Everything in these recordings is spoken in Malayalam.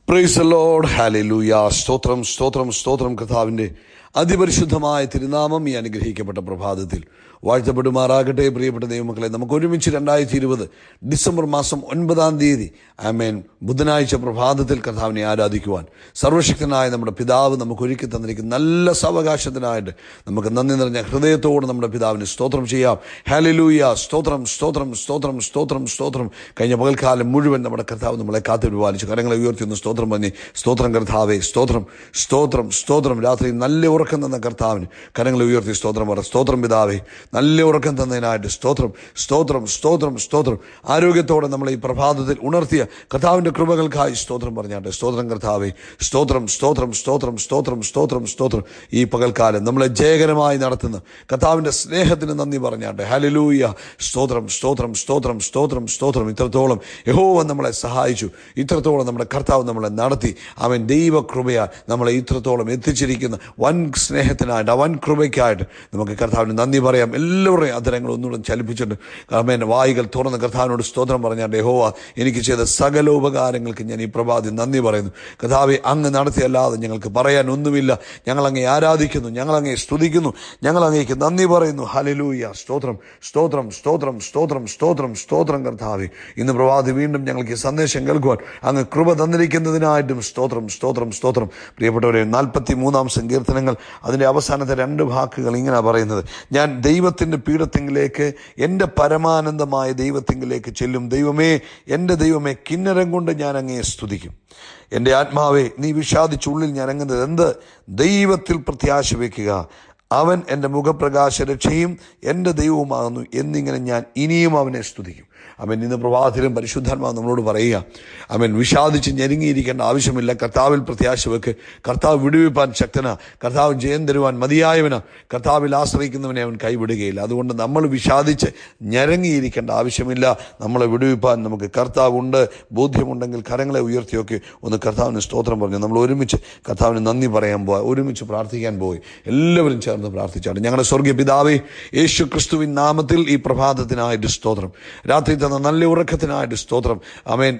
Praise the Lord, hallelujah. സ്തോത്രം സ്തോത്രം സ്തോത്രം. കർത്താവിൻ്റെ അതിപരിശുദ്ധമായ തിരുനാമം ഈ അനുഗ്രഹിക്കപ്പെട്ട പ്രഭാതത്തിൽ വാഴ്ത്തപ്പെടുമാറാകട്ടെ. പ്രിയപ്പെട്ട ദൈവമക്കളെ, നമുക്ക് ഒരുമിച്ച് 2020 ഡിസംബർ മാസം 9 ആമേൻ ബുധനാഴ്ച പ്രഭാതത്തിൽ കർത്താവിനെ ആരാധിക്കുവാൻ സർവശക്തനായ നമ്മുടെ പിതാവ് നമുക്ക് ഒരുക്കി തന്നിരിക്കുന്ന നല്ല സാവകാശത്തിനായിട്ട് നമുക്ക് നന്ദി നിറഞ്ഞ ഹൃദയത്തോട് നമ്മുടെ പിതാവിന് സ്തോത്രം ചെയ്യാം. ഹല്ലേലൂയ. സ്തോത്രം സ്തോത്രം സ്തോത്രം സ്തോത്രം സ്തോത്രം. കഴിഞ്ഞ പകൽക്കാലം മുഴുവൻ നമ്മുടെ കർത്താവ് നമ്മളെ കാത്തുപരിപാലിച്ചു. കരങ്ങളെ ഉയർത്തിയൊന്ന് സ്തോത്രം പറഞ്ഞ് സ്തോത്രം കർത്താവേ, സ്തോത്രം സ്തോത്രം സ്തോത്രം. രാത്രി നല്ല ഉറക്കം തന്ന കർത്താവിന് കരങ്ങളെ ഉയർത്തി സ്തോത്രം പറ. സ്തോത്രം പിതാവേ, നല്ല ഉറക്കം തന്നതിനായിട്ട് സ്തോത്രം സ്തോത്രം സ്തോത്രം സ്തോത്രം. ആരോഗ്യത്തോടെ നമ്മളെ ഈ പ്രഭാതത്തിൽ ഉണർത്തിയ കർത്താവിൻ്റെ കൃപകൾക്കായി സ്തോത്രം പറഞ്ഞാട്ടെ. സ്തോത്രം കർത്താവേ, സ്തോത്രം സ്തോത്രം സ്തോത്രം സ്തോത്രം സ്തോത്രം സ്തോത്രം. ഈ പകൽക്കാലം നമ്മളെ ജയകരമായി നടത്തുന്ന കർത്താവിൻ്റെ സ്നേഹത്തിന് നന്ദി പറഞ്ഞാട്ടെ. ഹല്ലേലൂയ. സ്തോത്രം സ്തോത്രം സ്തോത്രം സ്തോത്രം സ്തോത്രം. ഇത്രത്തോളം യഹോവ നമ്മളെ സഹായിച്ചു, ഇത്രത്തോളം നമ്മുടെ കർത്താവ് നമ്മളെ നടത്തി. അവൻ ദൈവകൃപയാൽ നമ്മളെ ഇത്രത്തോളം എത്തിച്ചിരിക്കുന്ന വൻ സ്നേഹത്തിനായിട്ട്, വൻ കൃപയ്ക്കായിട്ട് നമുക്ക് കർത്താവിന് നന്ദി പറയാം. എല്ലാവരുടെയും അധരങ്ങൾ ഒന്നുകൂടെ ചലിപ്പിച്ചിട്ട് അവൻ വായികൾ തുറന്ന് കർത്താവിനോട് സ്തോത്രം പറഞ്ഞാൽ യഹോവ എനിക്ക് ചെയ്ത സകല ഉപകാരങ്ങൾക്ക് ഞാൻ ഈ പ്രഭാതി നന്ദി പറയുന്നു. കർത്താവെ, അങ്ങ് നടത്തിയല്ലാതെ ഞങ്ങൾക്ക് പറയാൻ ഒന്നുമില്ല. ഞങ്ങളങ്ങേ ആരാധിക്കുന്നു, ഞങ്ങളങ്ങേ സ്തുതിക്കുന്നു, ഞങ്ങളങ്ങേക്ക് നന്ദി പറയുന്നു. ഹല്ലേലൂയ. സ്തോത്രം സ്തോത്രം സ്തോത്രം സ്തോത്രം സ്തോത്രം സ്തോത്രം. കർത്താവെ, ഇന്ന് പ്രഭാതി വീണ്ടും ഞങ്ങൾക്ക് ഈ സന്ദേശം കേൾക്കുവാൻ അങ്ങ് കൃപ തന്നിരിക്കുന്നതിനായിട്ടും സ്തോത്രം സ്തോത്രം സ്തോത്രം. പ്രിയപ്പെട്ടവരെ, 43 സങ്കീർത്തനങ്ങൾ അതിൻ്റെ അവസാനത്തെ 2 വാക്കുകൾ ഇങ്ങനെ പറയുന്നത്: ഞാൻ ദൈവത്തിൻ്റെ പീഠത്തിങ്കിലേക്ക്, എൻ്റെ പരമാനന്ദമായ ദൈവത്തിങ്കിലേക്ക് ചെല്ലും. ദൈവമേ, എൻ്റെ ദൈവമേ, കിന്നരം കൊണ്ട് ഞാൻ അങ്ങയെ സ്തുതിക്കും. എൻ്റെ ആത്മാവേ, നീ വിഷാദിച്ചുള്ളിൽ ഞാൻ അങ്ങുന്നത് എന്ത്? ദൈവത്തിൽ പ്രത്യാശ വയ്ക്കുക. അവൻ എൻ്റെ മുഖപ്രകാശ രക്ഷയും എൻ്റെ ദൈവവുമാകുന്നു എന്നിങ്ങനെ ഞാൻ ഇനിയും അവനെ സ്തുതിക്കും. അവൻ ഇന്ന് പ്രഭാതത്തിലും പരിശുദ്ധാത്മാവ് നമ്മളോട് പറയുക, അവൻ വിഷാദിച്ച് ഞെരുങ്ങിയിരിക്കേണ്ട ആവശ്യമില്ല. കർത്താവിൽ പ്രത്യാശ വെക്ക്. കർത്താവ് വിടുവിപ്പാൻ ശക്തനാ, കർത്താവ് ജയം തരുവാൻ മതിയായവനാ. കർത്താവിൽ ആശ്രയിക്കുന്നവനെ അവൻ കൈവിടുകയില്ല. അതുകൊണ്ട് നമ്മൾ വിഷാദിച്ച് ഞെരങ്ങിയിരിക്കേണ്ട ആവശ്യമില്ല. നമ്മളെ വിടുവിപ്പാൻ നമുക്ക് കർത്താവുണ്ട്. ബോധ്യമുണ്ടെങ്കിൽ കരങ്ങളെ ഉയർത്തിയൊക്കെ ഒന്ന് കർത്താവിന് സ്തോത്രം പറഞ്ഞു നമ്മൾ ഒരുമിച്ച് കർത്താവിന് നന്ദി പറയാൻ പോയി, ഒരുമിച്ച് പ്രാർത്ഥിക്കാൻ പോയി. എല്ലാവരും ചേർന്ന് പ്രാർത്ഥിച്ചാണ്. ഞങ്ങളുടെ സ്വർഗീയ പിതാവേ, യേശു ക്രിസ്തുവിൻ നാമത്തിൽ ഈ പ്രഭാതത്തിനായിട്ട് സ്തോത്രം. രാത്രി തന്ന നല്ല ഉറക്കത്തിനായിട്ട് സ്തോത്രം. ആമേൻ.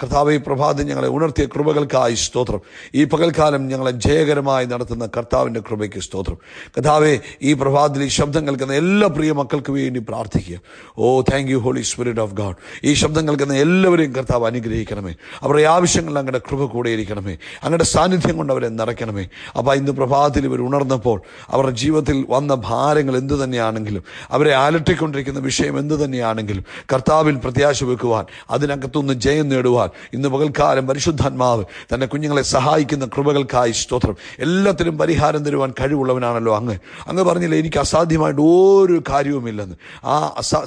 കർത്താവേ, ഈ പ്രഭാതം ഞങ്ങളെ ഉണർത്തിയ കൃപകൾക്കായി സ്തോത്രം. ഈ പകൽക്കാലം ഞങ്ങളെ ജയകരമായി നടത്തുന്ന കർത്താവിൻ്റെ കൃപയ്ക്ക് സ്തോത്രം. കർത്താവേ, ഈ പ്രഭാതത്തിൽ ഈ ശബ്ദം കേൾക്കുന്ന എല്ലാ പ്രിയ മക്കൾക്ക് വേണ്ടി പ്രാർത്ഥിക്കുക. Oh, thank you holy spirit of God. ഈ ശബ്ദം കേൾക്കുന്ന എല്ലാവരെയും കർത്താവ് അനുഗ്രഹിക്കണമേ. അവരുടെ ആവശ്യങ്ങളിൽ അങ്ങയുടെ കൃപ കൂടെ ഇരിക്കണമേ. അങ്ങയുടെ സാന്നിധ്യം കൊണ്ട് അവരെ നിറയ്ക്കണമേ. അപ്പോൾ ഇന്ന് പ്രഭാതത്തിൽ ഇവർ ഉണർന്നപ്പോൾ അവരുടെ ജീവിതത്തിൽ വന്ന ഭാരങ്ങൾ എന്തു തന്നെയാണെങ്കിലും, അവരെ അലട്ടിക്കൊണ്ടിരിക്കുന്ന വിഷയം എന്തു തന്നെയാണെങ്കിലും കർത്താവിൽ പ്രത്യാശ വെക്കുവാൻ, അതിനകത്തുനിന്ന് ജയം നേടുവാൻ ഇന്ന് പകൽക്കാലം പരിശുദ്ധാത്മാവ് തൻ്റെ കുഞ്ഞുങ്ങളെ സഹായിക്കുന്ന കൃപകൾക്കായി സ്തോത്രം. എല്ലാത്തിനും പരിഹാരം തരുവാൻ കഴിവുള്ളവനാണല്ലോ അങ്ങ്. അങ്ങ് പറഞ്ഞില്ല, എനിക്ക് അസാധ്യമായിട്ട് ഒരു കാര്യവുമില്ലെന്ന്. ആ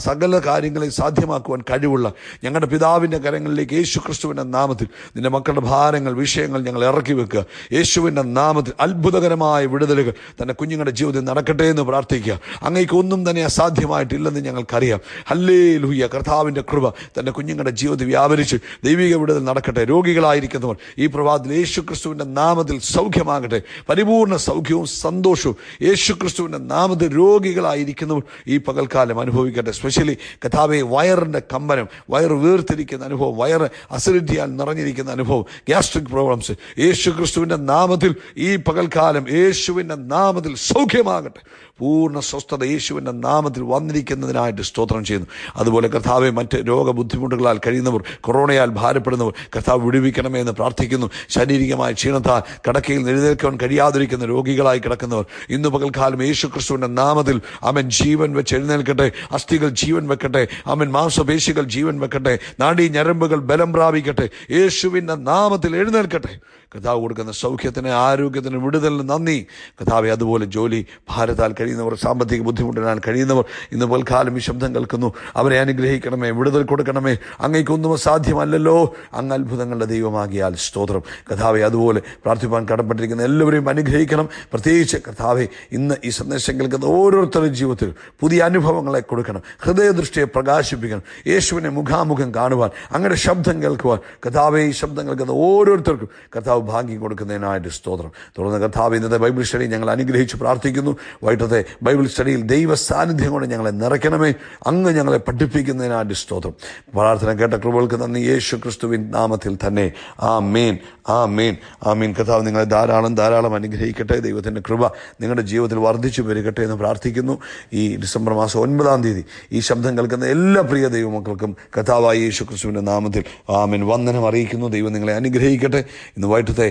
സകല കാര്യങ്ങളെ സാധ്യമാക്കുവാൻ കഴിവുള്ള ഞങ്ങളുടെ പിതാവിൻ്റെ കരങ്ങളിലേക്ക് യേശു ക്രിസ്തുവിൻ്റെ നാമത്തിൽ നിന്റെ മക്കളുടെ ഭാരങ്ങൾ, വിഷയങ്ങൾ ഞങ്ങൾ ഇറക്കി വെക്കുക. യേശുവിൻ്റെ നാമത്തിൽ അത്ഭുതകരമായ വിടുതലുകൾ തൻ്റെ കുഞ്ഞുങ്ങളുടെ ജീവിതത്തിൽ നടക്കട്ടെ എന്ന് പ്രാർത്ഥിക്കുക. അങ്ങേക്ക് ഒന്നും തന്നെ അസാധ്യമായിട്ടില്ലെന്ന് ഞങ്ങൾക്കറിയാം. ഹല്ലേലൂയ. കർത്താവിൻ്റെ കൃപ തൻ്റെ കുഞ്ഞുങ്ങളുടെ ജീവിതത്തിൽ വ്യാപരിച്ച് ദൈവിക വിടുതൽ നടക്കട്ടെ. രോഗികളായിരിക്കുന്നവർ ഈ പ്രഭാതത്തിൽ യേശു ക്രിസ്തുവിൻ്റെ നാമത്തിൽ സൗഖ്യമാകട്ടെ. പരിപൂർണ്ണ സൗഖ്യവും സന്തോഷവും യേശു ക്രിസ്തുവിൻ്റെ നാമത്തിൽ രോഗികളായിരിക്കുന്നവർ ഈ പകൽക്കാലം അനുഭവിക്കട്ടെ. സ്പെഷ്യലി കർത്താവേ, വയറിൻ്റെ കമ്പനം, വയറ് വീർത്തിരിക്കുന്ന അനുഭവം, വയറ് അസിഡിറ്റിയാൽ നിറഞ്ഞിരിക്കുന്ന അനുഭവം, ഗ്യാസ്ട്രിക് പ്രോബ്ലംസ് യേശു ക്രിസ്തുവിൻ്റെ നാമത്തിൽ ഈ പകൽക്കാലം യേശുവിൻ്റെ നാമത്തിൽ സൗഖ്യമാകട്ടെ. പൂർണ്ണ സ്വസ്ഥത യേശുവിൻ്റെ നാമത്തിൽ വന്നിരിക്കുന്നതിനായിട്ട് സ്തോത്രം ചെയ്യുന്നു. അതുപോലെ കർത്താവെ, മറ്റ് രോഗബുദ്ധിമുട്ടുകളാൽ കഴിയുന്നവർ, കൊറോണയാൽ ഭാരപ്പെടുന്നവർ കർത്താവ് വിടുവിക്കണമേ എന്ന് പ്രാർത്ഥിക്കുന്നു. ശാരീരികമായ ക്ഷീണത്താൽ കടക്കയിൽ എഴുന്നേൽക്കാൻ കഴിയാതിരിക്കുന്ന രോഗികളായി കിടക്കുന്നവർ ഇന്ന് പകൽക്കാലം യേശു ക്രിസ്തുവിൻ്റെ നാമത്തിൽ അവൻ ജീവൻ വെച്ച് എഴുന്നേൽക്കട്ടെ. അസ്ഥികൾ ജീവൻ വെക്കട്ടെ. അവൻ മാംസപേശികൾ ജീവൻ വെക്കട്ടെ. നാഡീ ഞരമ്പുകൾ ബലം പ്രാപിക്കട്ടെ. യേശുവിൻ്റെ നാമത്തിൽ എഴുന്നേൽക്കട്ടെ. കർത്താവ് കൊടുക്കുന്ന സൗഖ്യത്തിന്, ആരോഗ്യത്തിന്, വിടുതലിന് നന്ദി കർത്താവെ. അതുപോലെ ജോലി ഭാരത്താൽ കഴിയുന്നവർ, സാമ്പത്തിക ബുദ്ധിമുട്ടിനാൽ കഴിയുന്നവർ ഇന്ന് പൽക്കാലം ഈ ശബ്ദം കേൾക്കുന്നു. അവരെ അനുഗ്രഹിക്കണമേ, വിടുതൽ കൊടുക്കണമേ. അങ്ങേക്കൊന്നും അസാധ്യമല്ലല്ലോ. അങ്ങ് അത്ഭുതങ്ങളുടെ ദൈവമാകിയാൽ സ്തോത്രം കർത്താവെ. അതുപോലെ പ്രാർത്ഥിപ്പാൻ കടപ്പെട്ടിരിക്കുന്ന എല്ലാവരെയും അനുഗ്രഹിക്കണം. പ്രത്യേകിച്ച് കർത്താവെ, ഇന്ന് ഈ സന്ദേശം കേൾക്കുന്ന ഓരോരുത്തരുടെ ജീവിതത്തിൽ പുതിയ അനുഭവങ്ങളെ കൊടുക്കണം. ഹൃദയദൃഷ്ടിയെ പ്രകാശിപ്പിക്കണം. യേശുവിനെ മുഖാമുഖം കാണുവാൻ, അങ്ങയുടെ ശബ്ദം കേൾക്കുവാൻ കർത്താവെ, ഈ ശബ്ദം കേൾക്കുന്ന ഓരോരുത്തർക്കും കർത്താവ് ഭാഗ്യം കൊടുക്കുന്നതിനായിട്ട് സ്തോത്രം. തുടർന്ന് കർത്താവ് ഇന്നത്തെ ബൈബിൾ സ്റ്റഡി ഞങ്ങൾ അനുഗ്രഹിച്ച് പ്രാർത്ഥിക്കുന്നു. വൈകിട്ടത്തെ ബൈബിൾ സ്റ്റഡിയിൽ ദൈവ സാന്നിധ്യം കൊണ്ട് ഞങ്ങളെ നിറയ്ക്കണമേ. അങ്ങ് ഞങ്ങളെ പഠിപ്പിക്കുന്നതിനായിട്ട് സ്തോത്രം. പ്രാർത്ഥന കേട്ട കൃപകൾക്ക് നന്ദി, യേശു ക്രിസ്തുവിൻ നാമത്തിൽ തന്നെ. ആമേൻ, ആമേൻ, ആമേൻ. കർത്താവ് നിങ്ങളെ ധാരാളം അനുഗ്രഹിക്കട്ടെ. ദൈവത്തിൻ്റെ കൃപ നിങ്ങളുടെ ജീവിതത്തിൽ വർദ്ധിച്ചു പെരുകട്ടെ എന്ന് പ്രാർത്ഥിക്കുന്നു. ഈ ഡിസംബർ മാസം 9-ാം തീയതി ഈ ശബ്ദം കേൾക്കുന്ന എല്ലാ പ്രിയ ദൈവമക്കൾക്കും കർത്താവായ യേശു ക്രിസ്തുവിൻ്റെ നാമത്തിൽ ആമേൻ വന്ദനം അറിയിക്കുന്നു. ദൈവം നിങ്ങളെ അനുഗ്രഹിക്കട്ടെ. ഇന്ന് വൈകിട്ടത്തെ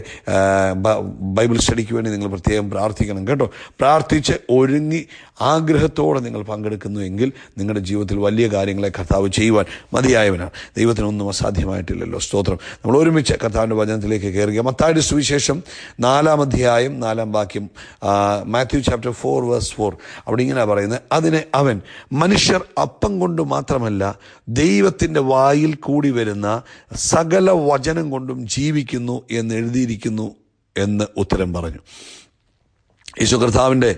ബൈബിൾ സ്റ്റഡിക്ക് വേണ്ടി നിങ്ങൾ പ്രത്യേകം പ്രാർത്ഥിക്കണം കേട്ടോ. പ്രാർത്ഥിച്ച് ഒരുങ്ങി ആഗ്രഹത്തോടെ നിങ്ങൾ പങ്കെടുക്കുന്നു എങ്കിൽ നിങ്ങളുടെ ജീവിതത്തിൽ വലിയ കാര്യങ്ങളെ കർത്താവ് ചെയ്യുവാൻ മതിയായവനാണ്. ദൈവത്തിനൊന്നും അസാധ്യമായിട്ടില്ലല്ലോ. സ്തോത്രം. നമ്മൾ ഒരുമിച്ച് കർത്താവിൻ്റെ വചനത്തിലേക്ക് കയറുക. മത്തായിയുടെ സുവിശേഷം 4-ാം അധ്യായം 4-ാം വാക്യം, മാത്യു ചാപ്റ്റർ 4:4. അവിടെ ഇങ്ങനെ പറയുന്നത്, അതിന് അവൻ, മനുഷ്യർ അപ്പം കൊണ്ട് മാത്രമല്ല ദൈവത്തിൻ്റെ വായിൽ കൂടി വരുന്ന സകല വചനം കൊണ്ടും ജീവിക്കുന്നു എന്ന് എഴുതിയിരിക്കുന്നു എന്ന് ഉത്തരം പറഞ്ഞു. യേശു കർത്താവിൻ്റെ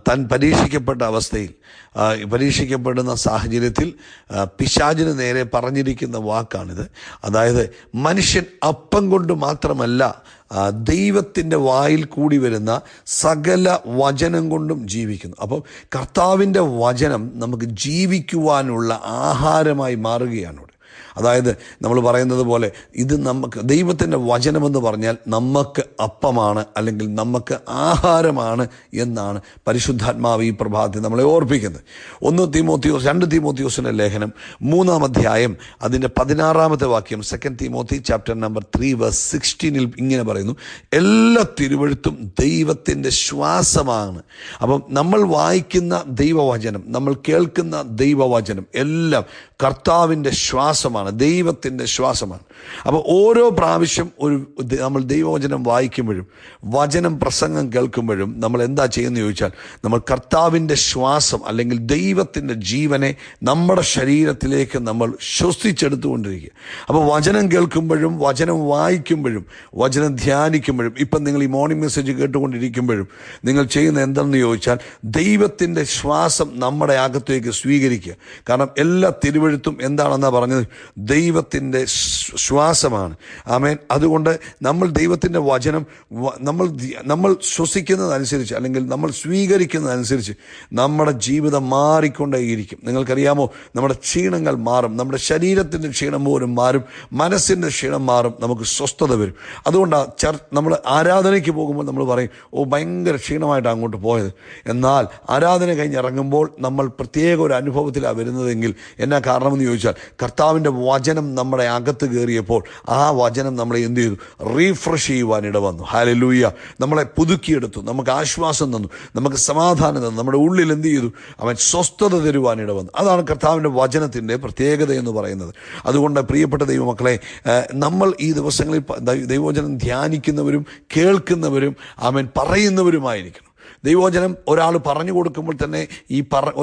താൻ പരീക്ഷിക്കപ്പെട്ട അവസ്ഥയിൽ, പരീക്ഷിക്കപ്പെടുന്ന സാഹചര്യത്തിൽ പിശാചിന് നേരെ പറഞ്ഞിരിക്കുന്ന വാക്കാണിത്. അതായത് മനുഷ്യൻ അപ്പം കൊണ്ട് മാത്രമല്ല ദൈവത്തിൻ്റെ വായിൽ കൂടി വരുന്ന സകല വചനം കൊണ്ടും ജീവിക്കുന്നു. അപ്പം കർത്താവിൻ്റെ വചനം നമുക്ക് ജീവിക്കുവാനുള്ള ആഹാരമായി മാറുകയാണ്. അതായത് നമ്മൾ പറയുന്നത് പോലെ ഇത് നമുക്ക് ദൈവത്തിൻ്റെ വചനമെന്ന് പറഞ്ഞാൽ നമുക്ക് അപ്പമാണ്, അല്ലെങ്കിൽ നമുക്ക് ആഹാരമാണ് എന്നാണ് പരിശുദ്ധാത്മാവ് ഈ പ്രഭാതത്തിൽ നമ്മളെ ഓർപ്പിക്കുന്നത്. 2 തീമോത്തിയോസിൻ്റെ ലേഖനം 3-ാം അധ്യായം അതിൻ്റെ 16-ാമത്തെ വാക്യം, 2 തീമോത്തി ചാപ്റ്റർ നമ്പർ 3:16 ഇങ്ങനെ പറയുന്നു, എല്ലാ തിരുവെഴുത്തും ദൈവത്തിൻ്റെ ശ്വാസമാണ്. അപ്പം നമ്മൾ വായിക്കുന്ന ദൈവവചനം, നമ്മൾ കേൾക്കുന്ന ദൈവവചനം എല്ലാം കർത്താവിൻ്റെ ശ്വാസമാണ്, ദൈവത്തിൻ്റെ ശ്വാസമാണ്. അപ്പോൾ ഓരോ പ്രാവശ്യം നമ്മൾ ദൈവവചനം വായിക്കുമ്പോഴും വചനം പ്രസംഗം കേൾക്കുമ്പോഴും നമ്മൾ എന്താ ചെയ്യുന്നത് ചോദിച്ചാൽ, നമ്മൾ കർത്താവിൻ്റെ ശ്വാസം അല്ലെങ്കിൽ ദൈവത്തിൻ്റെ ജീവനെ നമ്മുടെ ശരീരത്തിലേക്ക് നമ്മൾ ശ്വസിച്ചെടുത്തുകൊണ്ടിരിക്കുക. അപ്പോൾ വചനം കേൾക്കുമ്പോഴും വചനം വായിക്കുമ്പോഴും വചനം ധ്യാനിക്കുമ്പോഴും, ഇപ്പം നിങ്ങൾ ഈ മോർണിംഗ് മെസ്സേജ് കേട്ടുകൊണ്ടിരിക്കുമ്പോഴും നിങ്ങൾ ചെയ്യുന്ന എന്തെന്ന് ചോദിച്ചാൽ, ദൈവത്തിൻ്റെ ശ്വാസം നമ്മുടെ അകത്തേക്ക് സ്വീകരിക്കുക. കാരണം എല്ലാ തിരുവെഴുത്തും എന്താണെന്നാണ് പറഞ്ഞത്, ദൈവത്തിൻ്റെ ശ്വാസമാണ്. ആമേൻ. അതുകൊണ്ട് നമ്മൾ ദൈവത്തിൻ്റെ വചനം നമ്മൾ ശ്വസിക്കുന്നതനുസരിച്ച് അല്ലെങ്കിൽ നമ്മൾ സ്വീകരിക്കുന്നതനുസരിച്ച് നമ്മുടെ ജീവിതം മാറിക്കൊണ്ടേയിരിക്കും. നിങ്ങൾക്കറിയാമോ, നമ്മുടെ ക്ഷീണങ്ങൾ മാറും, നമ്മുടെ ശരീരത്തിൻ്റെ ക്ഷീണം പോലും മാറും, മനസ്സിൻ്റെ ക്ഷീണം മാറും, നമുക്ക് സ്വസ്ഥത വരും. അതുകൊണ്ടാണ് നമ്മൾ ആരാധനയ്ക്ക് പോകുമ്പോൾ നമ്മൾ പറയും, ഭയങ്കര ക്ഷീണമായിട്ടാണ് അങ്ങോട്ട് പോയത്. എന്നാൽ ആരാധന കഴിഞ്ഞിറങ്ങുമ്പോൾ നമ്മൾ പ്രത്യേക ഒരു അനുഭവത്തിലാണ് വരുന്നതെങ്കിൽ എന്നാ കാരണമെന്ന് ചോദിച്ചാൽ, കർത്താവിൻ്റെ വചനം നമ്മുടെ അകത്ത് കയറിയപ്പോൾ ആ വചനം നമ്മളെ എന്ത് ചെയ്തു? റീഫ്രഷ് ചെയ്യുവാനിട വന്നു. ഹല്ലേലൂയ. നമ്മളെ പുതുക്കിയെടുത്തു, നമുക്ക് ആശ്വാസം തന്നു, നമുക്ക് സമാധാനം തന്നു, നമ്മുടെ ഉള്ളിൽ എന്ത് ചെയ്തു? അവൻ സ്വസ്ഥത തരുവാനിട വന്നു. അതാണ് കർത്താവിൻ്റെ വചനത്തിൻ്റെ പ്രത്യേകത എന്ന് പറയുന്നത്. അതുകൊണ്ട് പ്രിയപ്പെട്ട ദൈവമക്കളെ, നമ്മൾ ഈ ദിവസങ്ങളിൽ ദൈവവചനം ധ്യാനിക്കുന്നവരും കേൾക്കുന്നവരും അവൻ പറയുന്നവരുമായിരിക്കണം. ദൈവവചനം ഒരാൾ പറഞ്ഞു കൊടുക്കുമ്പോൾ തന്നെ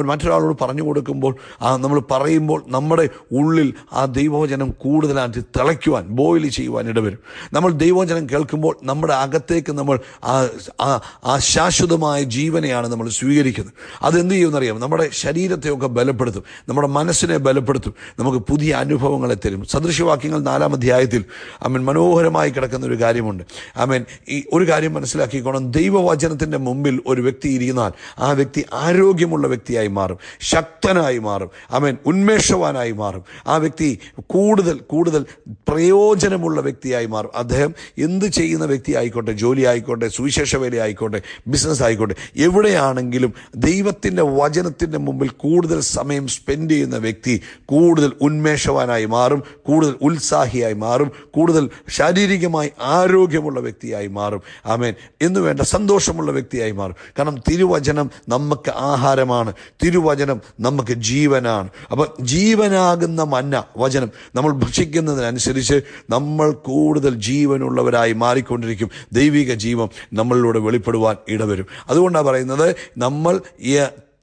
മറ്റൊരാളോട് പറഞ്ഞു കൊടുക്കുമ്പോൾ നമ്മൾ പറയുമ്പോൾ നമ്മുടെ ഉള്ളിൽ ആ ദൈവവചനം കൂടുതലായിട്ട് തിളയ്ക്കുവാൻ, ബോയിൽ ചെയ്യുവാൻ ഇടവരും. നമ്മൾ ദൈവവചനം കേൾക്കുമ്പോൾ നമ്മുടെ അകത്തേക്ക് നമ്മൾ ആ ശാശ്വതമായ ജീവനെയാണ് നമ്മൾ സ്വീകരിക്കുന്നത്. അതെന്ത് ചെയ്യുമെന്നറിയാം? നമ്മുടെ ശരീരത്തെയൊക്കെ ബലപ്പെടുത്തും, നമ്മുടെ മനസ്സിനെ ബലപ്പെടുത്തും, നമുക്ക് പുതിയ അനുഭവങ്ങളെ തരും. സദൃശവാക്യങ്ങൾ 4-ാം അധ്യായത്തിൽ മനോഹരമായി കിടക്കുന്ന ഒരു കാര്യമുണ്ട്. ഈ ഒരു കാര്യം മനസ്സിലാക്കിക്കോണം, ദൈവവചനത്തിൻ്റെ മുമ്പിൽ ഒരു വ്യക്തി ഇരിന്നാൽ ആ വ്യക്തി ആരോഗ്യമുള്ള വ്യക്തിയായി മാറും, ശക്തനായി മാറും, ഉന്മേഷവാനായി മാറും. ആ വ്യക്തി കൂടുതൽ പ്രയോജനമുള്ള വ്യക്തിയായി മാറും. അദ്ദേഹം എന്ത് ചെയ്യുന്ന വ്യക്തി ആയിക്കോട്ടെ, ജോലി ആയിക്കോട്ടെ, സുവിശേഷ വേല ആയിക്കോട്ടെ, ബിസിനസ് ആയിക്കോട്ടെ, എവിടെയാണെങ്കിലും ദൈവത്തിൻ്റെ വചനത്തിൻ്റെ മുമ്പിൽ കൂടുതൽ സമയം സ്പെൻഡ് ചെയ്യുന്ന വ്യക്തി കൂടുതൽ ഉന്മേഷവാനായി മാറും, കൂടുതൽ ഉത്സാഹിയായി മാറും, കൂടുതൽ ശാരീരികമായി ആരോഗ്യമുള്ള വ്യക്തിയായി മാറും. ആമേൻ. എന്ന് വേണ്ട സന്തോഷമുള്ള വ്യക്തിയായി മാറും. കാരണം തിരുവചനം നമുക്ക് ആഹാരമാണ്, തിരുവചനം നമുക്ക് ജീവനാണ്. അപ്പം ജീവനാകുന്ന മന്ന വചനം നമ്മൾ ഭക്ഷിക്കുന്നതിനനുസരിച്ച് നമ്മൾ കൂടുതൽ ജീവനുള്ളവരായി മാറിക്കൊണ്ടിരിക്കും. ദൈവിക ജീവൻ നമ്മളിലൂടെ വെളിപ്പെടുവാൻ ഇടവരും. അതുകൊണ്ടാണ് പറയുന്നത്, നമ്മൾ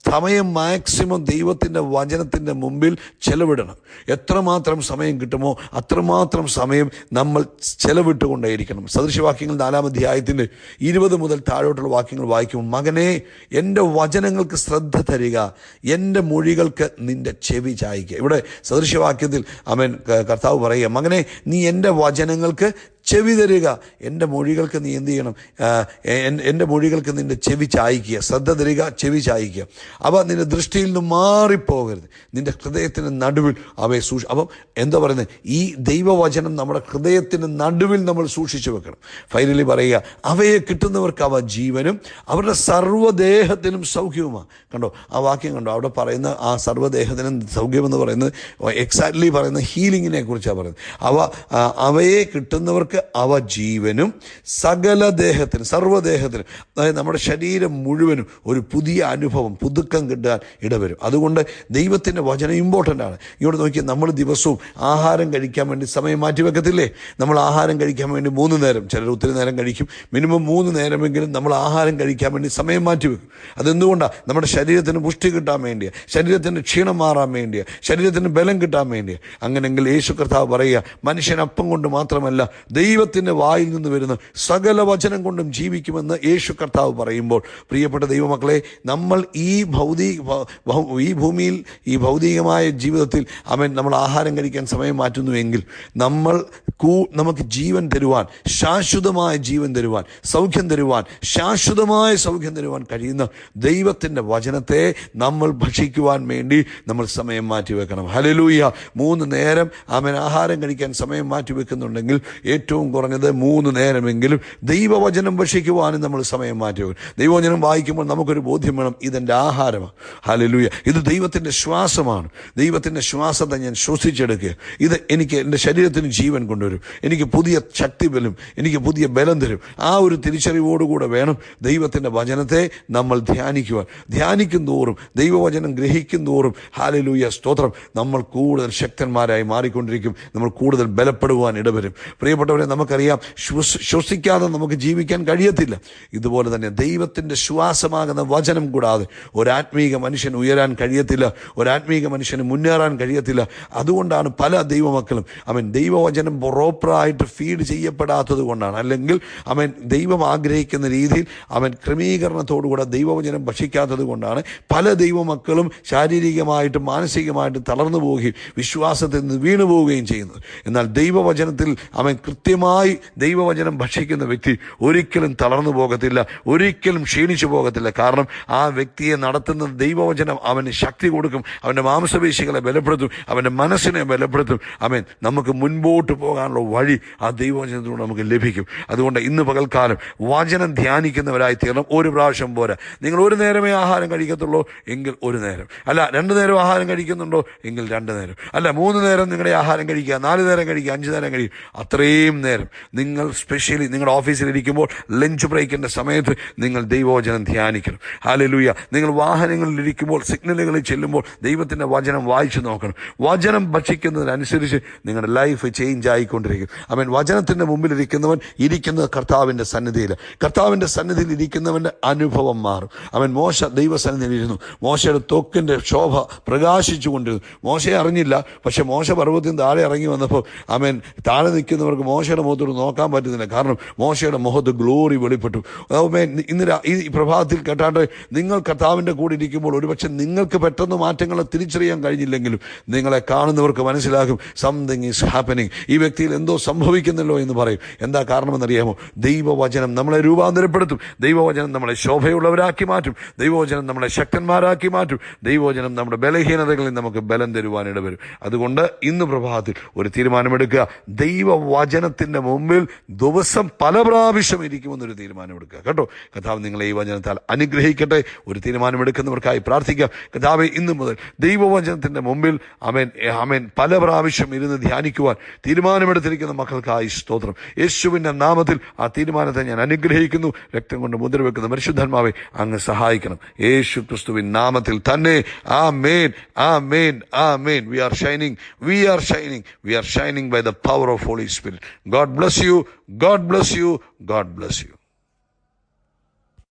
സമയം മാക്സിമം ദൈവത്തിൻ്റെ വചനത്തിൻ്റെ മുമ്പിൽ ചെലവിടണം. എത്രമാത്രം സമയം കിട്ടുമോ അത്രമാത്രം സമയം നമ്മൾ ചെലവിട്ടുകൊണ്ടേയിരിക്കണം. സദൃശവാക്യങ്ങൾ 4-ാം അധ്യായത്തിൻ്റെ 20 മുതൽ താഴോട്ടുള്ള വാക്യങ്ങൾ വായിക്കുമ്പോൾ, മകനെ എൻ്റെ വചനങ്ങൾക്ക് ശ്രദ്ധ തരിക, എൻ്റെ മൊഴികൾക്ക് നിൻ്റെ ചെവി ചായ്ക്കുക. ഇവിടെ സദൃശവാക്യത്തിൽ കർത്താവ് പറയുക, മകനെ നീ എൻ്റെ വചനങ്ങൾക്ക് ചെവി തരിക. എൻ്റെ മൊഴികൾക്ക് നീ എന്ത് ചെയ്യണം? എൻ്റെ മൊഴികൾക്ക് നിൻ്റെ ചെവി ചായ്ക്കുക, ശ്രദ്ധ തരിക, ചെവി ചായ്ക്കുക. അവ നിന്റെ ദൃഷ്ടിയിൽ നിന്ന് മാറിപ്പോകരുത്. നിന്റെ ഹൃദയത്തിന് നടുവിൽ അവയെ അപ്പം എന്താ പറയുന്നത്? ഈ ദൈവവചനം നമ്മുടെ ഹൃദയത്തിന് നടുവിൽ നമ്മൾ സൂക്ഷിച്ചു വെക്കണം. ഫൈനലി പറയുക, അവയെ കിട്ടുന്നവർക്ക് അവ ജീവനും അവരുടെ സർവ്വദേഹത്തിനും സൗഖ്യവുമാണ്. കണ്ടോ ആ വാക്യം കണ്ടോ? അവിടെ പറയുന്ന ആ സർവ്വദേഹത്തിനും സൗഖ്യമെന്ന് പറയുന്നത് എക്സാക്ട്ലി പറയുന്ന ഹീലിങ്ങിനെ കുറിച്ചാണ് പറയുന്നത്. അവയെ കിട്ടുന്നവർക്ക് അവ ജീവനും സകല ദേഹത്തിനും സർവ്വദേഹത്തിനും, അതായത് നമ്മുടെ ശരീരം മുഴുവനും ഒരു പുതിയ അനുഭവം, പുതുക്കം കിട്ടാൻ ഇടവരും. അതുകൊണ്ട് ദൈവത്തിൻ്റെ വചനം ഇമ്പോർട്ടൻ്റ് ആണ്. ഇങ്ങോട്ട് നോക്കിയാൽ നമ്മൾ ദിവസവും ആഹാരം കഴിക്കാൻ വേണ്ടി സമയം മാറ്റി വെക്കത്തില്ലേ? നമ്മൾ ആഹാരം കഴിക്കാൻ വേണ്ടി 3 നേരം, ചിലർ ഒത്തിരി നേരം കഴിക്കും, മിനിമം 3 നേരമെങ്കിലും നമ്മൾ ആഹാരം കഴിക്കാൻ വേണ്ടി സമയം മാറ്റി വെക്കും. അതെന്തുകൊണ്ടാണ്? നമ്മുടെ ശരീരത്തിന് പുഷ്ടി കിട്ടാൻ വേണ്ടിയാണ്, ശരീരത്തിൻ്റെ ക്ഷീണം മാറാൻ വേണ്ടിയാണ്, ശരീരത്തിന് ബലം കിട്ടാൻ വേണ്ടിയാണ്. അങ്ങനെങ്കിൽ യേശു കർത്താവ് പറയുക, മനുഷ്യൻ അപ്പം കൊണ്ട് മാത്രമല്ല ദൈവത്തിൻ്റെ വായിൽ നിന്ന് വരുന്ന സകല വചനം കൊണ്ടും ജീവിക്കുമെന്ന് യേശു കർത്താവ് പറയുമ്പോൾ, പ്രിയപ്പെട്ട ദൈവമക്കളെ, നമ്മൾ ഈ ഭൂമിയിൽ ഈ ഭൗതികമായ ജീവിതത്തിൽ നമ്മൾ ആഹാരം കഴിക്കാൻ സമയം മാറ്റുന്നുവെങ്കിൽ നമുക്ക് ജീവൻ തരുവാൻ, ശാശ്വതമായ ജീവൻ തരുവാൻ, സൗഖ്യം തരുവാൻ, ശാശ്വതമായ സൗഖ്യം തരുവാൻ കഴിയുന്ന ദൈവത്തിൻ്റെ വചനത്തെ നമ്മൾ ഭക്ഷിക്കുവാൻ വേണ്ടി നമ്മൾ സമയം മാറ്റിവെക്കണം. ഹല്ലേലൂയ. 3 നേരം ആഹാരം കഴിക്കാൻ സമയം മാറ്റിവെക്കുന്നുണ്ടെങ്കിൽ ഏറ്റവും കുറഞ്ഞത് 3 നേരമെങ്കിലും ദൈവവചനം ഭക്ഷിക്കുവാനും നമ്മൾ സമയം മാറ്റിവെക്കും. ദൈവവചനം വായിക്കുമ്പോൾ നമുക്കൊരു ബോധ്യം വേണം, ഇതെൻ്റെ ആഹാരമാണ്. ഹല്ലേലൂയ. ഇത് ദൈവത്തിൻ്റെ ശ്വാസമാണ്. ദൈവത്തിൻ്റെ ശ്വാസത്തെ ഞാൻ ശ്വസിച്ചെടുക്കുക. ഇത് എനിക്ക് എൻ്റെ ശരീരത്തിന് ജീവൻ കൊണ്ടുവരും, എനിക്ക് പുതിയ ശക്തി ബലം, എനിക്ക് പുതിയ ബലം തരും. ആ ഒരു തിരിച്ചറിവോടുകൂടെ വേണം ദൈവത്തിൻ്റെ വചനത്തെ നമ്മൾ ധ്യാനിക്കും തോറും, ദൈവവചനം ഗ്രഹിക്കും തോറും, ഹല്ലേലൂയ, സ്തോത്രം, നമ്മൾ കൂടുതൽ ശക്തന്മാരായി മാറിക്കൊണ്ടിരിക്കും. നമ്മൾ കൂടുതൽ ബലപ്പെടുവാൻ ഇടവരും. പ്രിയപ്പെട്ടവരെ, നമുക്കറിയാം, ശ്വസിക്കാതെ നമുക്ക് ജീവിക്കാൻ കഴിയത്തില്ല. ഇതുപോലെ തന്നെ ദൈവത്തിൻ്റെ ശ്വാസമാകുന്ന വചനം കൂടാതെ ഒരാത്മീക മനുഷ്യൻ ഉയരാൻ കഴിയത്തില്ല, ഒരാത്മീക മനുഷ്യന് മുന്നേറാൻ കഴിയത്തില്ല. അതുകൊണ്ടാണ് പല ദൈവമക്കളും ദൈവവചനം പ്രോപ്പറായിട്ട് ഫീഡ് ചെയ്യപ്പെടാത്തത് കൊണ്ടാണ്, അല്ലെങ്കിൽ ദൈവം ആഗ്രഹിക്കുന്ന രീതിയിൽ ക്രമീകരണത്തോടുകൂടെ ദൈവവചനം ഭക്ഷിക്കാത്തത് കൊണ്ടാണ് പല ദൈവമക്കളും ശാരീരികമായിട്ടും മാനസികമായിട്ടും തളർന്നു പോവുകയും വിശ്വാസത്തിൽ നിന്ന് വീണു പോവുകയും ചെയ്യുന്നത്. എന്നാൽ ദൈവവചനത്തിൽ കൃത്യമായി ദൈവവചനം ഭക്ഷിക്കുന്ന വ്യക്തി ഒരിക്കലും തളർന്നു പോകത്തില്ല, ഒരിക്കലും ക്ഷീണിച്ചു പോകത്തില്ല. കാരണം ആ വ്യക്തിയെ നടത്തുന്ന ദൈവവചനം അവന് ശക്തി കൊടുക്കും, അവൻ്റെ മാംസപേശികളെ ബലപ്പെടുത്തും, അവൻ്റെ മനസ്സിനെ ബലപ്പെടുത്തും. നമുക്ക് മുൻപോട്ട് പോകാനുള്ള വഴി ആ ദൈവവചനത്തിലൂടെ നമുക്ക് ലഭിക്കും. അതുകൊണ്ട് ഇന്ന് പകൽക്കാലം വചനം ധ്യാനിക്കുന്നവരായി തീരണം. ഒരു പ്രാവശ്യം പോരാ. നിങ്ങൾ 1 നേരമേ ആഹാരം കഴിക്കത്തുള്ളൂ എങ്കിൽ 1 നേരം, അല്ല 2 നേരം ആഹാരം കഴിക്കുന്നുണ്ടോ എങ്കിൽ 2 നേരം, അല്ല 3 നേരം നിങ്ങളുടെ ആഹാരം കഴിക്കുക, 4 നേരം കഴിക്കുക, 5 നേരം കഴിയും. അത്രയും നേരം നിങ്ങൾ സ്പെഷ്യലി നിങ്ങളുടെ ഓഫീസിലിരിക്കുമ്പോൾ ലഞ്ച് ബ്രേക്കിൻ്റെ സമയത്ത് നിങ്ങൾ ദൈവവചനം ധ്യാനിക്കണം. ഹല്ലേലൂയ. നിങ്ങൾ വാഹനങ്ങളിലിരിക്കുമ്പോൾ, സിഗ്നലുകളിൽ ചെല്ലുമ്പോൾ ദൈവത്തിൻ്റെ വചനം വായിച്ചു നോക്കണം. വചനം ഭക്ഷിക്കുന്നതിനനുസരിച്ച് നിങ്ങളുടെ ലൈഫ് ചേഞ്ച് ആയിക്കൊണ്ടിരിക്കും. വചനത്തിൻ്റെ മുമ്പിലിരിക്കുന്നവൻ ഇരിക്കുന്നത് കർത്താവിൻ്റെ സന്നിധിയിൽ, കർത്താവിൻ്റെ സന്നിധിയിൽ ഇരിക്കുന്നവൻ്റെ അനുഭവം മാറും. മോശ ദൈവസന്നിധിയിൽ ഇരുന്നു. മോശയുടെ ത്വക്കിൻ്റെ ശോഭ പ്രകാശിച്ചു കൊണ്ടിരുന്നു. മോശയെ അറിഞ്ഞില്ല. പക്ഷെ മോശ പർവ്വതത്തിൽ താഴെ ഇറങ്ങി വന്നപ്പോൾ താഴെ നിൽക്കുന്നവർക്ക് മോശയുടെ മുഖത്തോട് നോക്കാൻ പറ്റുന്നില്ല. കാരണം മോശയുടെ മുഖത്ത് ഗ്ലോറി വെളിപ്പെട്ടു. ഇന്ന് ഈ പ്രഭാതത്തിൽ കേട്ടാണ്ട്, നിങ്ങൾ കർത്താവിൻ്റെ കൂടെ ഇരിക്കുമ്പോൾ ഒരുപക്ഷെ നിങ്ങൾക്ക് പെട്ടെന്ന് മാറ്റങ്ങളെ തിരിച്ചറിയാൻ കഴിഞ്ഞില്ലെങ്കിലും നിങ്ങളെ കാണുന്നവർക്ക് മനസ്സിലാകും, സംതിങ് ഈസ് ഹാപ്പനിങ്, ഈ വ്യക്തിയിൽ എന്തോ സംഭവിക്കുന്നല്ലോ എന്ന് പറയും. എന്താ കാരണമെന്നറിയാമോ? ദൈവവചനം നമ്മളെ രൂപാന്തരപ്പെടുത്തും, ദൈവവചനം നമ്മളെ ശോഭയുള്ളവരാക്കി മാറ്റും, ദൈവവചനം നമ്മളെ ശക്തന്മാരാക്കി മാറ്റും, ദൈവവചനം നമ്മുടെ ബലഹീനതകളിൽ നമുക്ക് ബലം തരുവാൻ ഇടവരും. അതുകൊണ്ട് ഇന്ന് പ്രഭാതത്തിൽ ഒരു തീരുമാനമെടുക്കുക. ദൈവവചനത്തിൻ്റെ മുമ്പിൽ ദിവസം പല പ്രാവശ്യം ഇരിക്കുമെന്നൊരു തീരുമാനമെടുക്കുക കേട്ടോ. കർത്താവ് നിങ്ങളെ ഈ വചനത്താൽ അനുഗ്രഹിക്കട്ടെ. ഒരു തീരുമാനമെടുക്കുന്നവർക്കായി പ്രാർത്ഥിക്കാം. കർത്താവേ, ഇന്ന് മുതൽ ദൈവവചനത്തിൻ്റെ മുമ്പിൽ പല പ്രാവശ്യം ഇരുന്ന് ധ്യാനിക്കുവാൻ തീരുമാനമെടുത്തിരിക്കുന്ന മക്കൾക്കായി സ്തോത്രം. യേശുവിൻ്റെ നാമത്തിൽ ആ തീരുമാനത്തെ ഞാൻ അനുഗ്രഹിക്കുന്നു. രക്തം കൊണ്ട് മുദ്രവെക്കുന്ന പരിശുദ്ധാത്മാവെ അങ്ങ് സഹായിക്കണം. യേശു ക്രിസ്തുവിൻ നാമത്തിൽ തന്നെ. ആമേൻ, ആമേൻ, ആമേൻ. We are shining, we are shining, we are shining by the power of Holy Spirit. God bless you, God bless you, God bless you.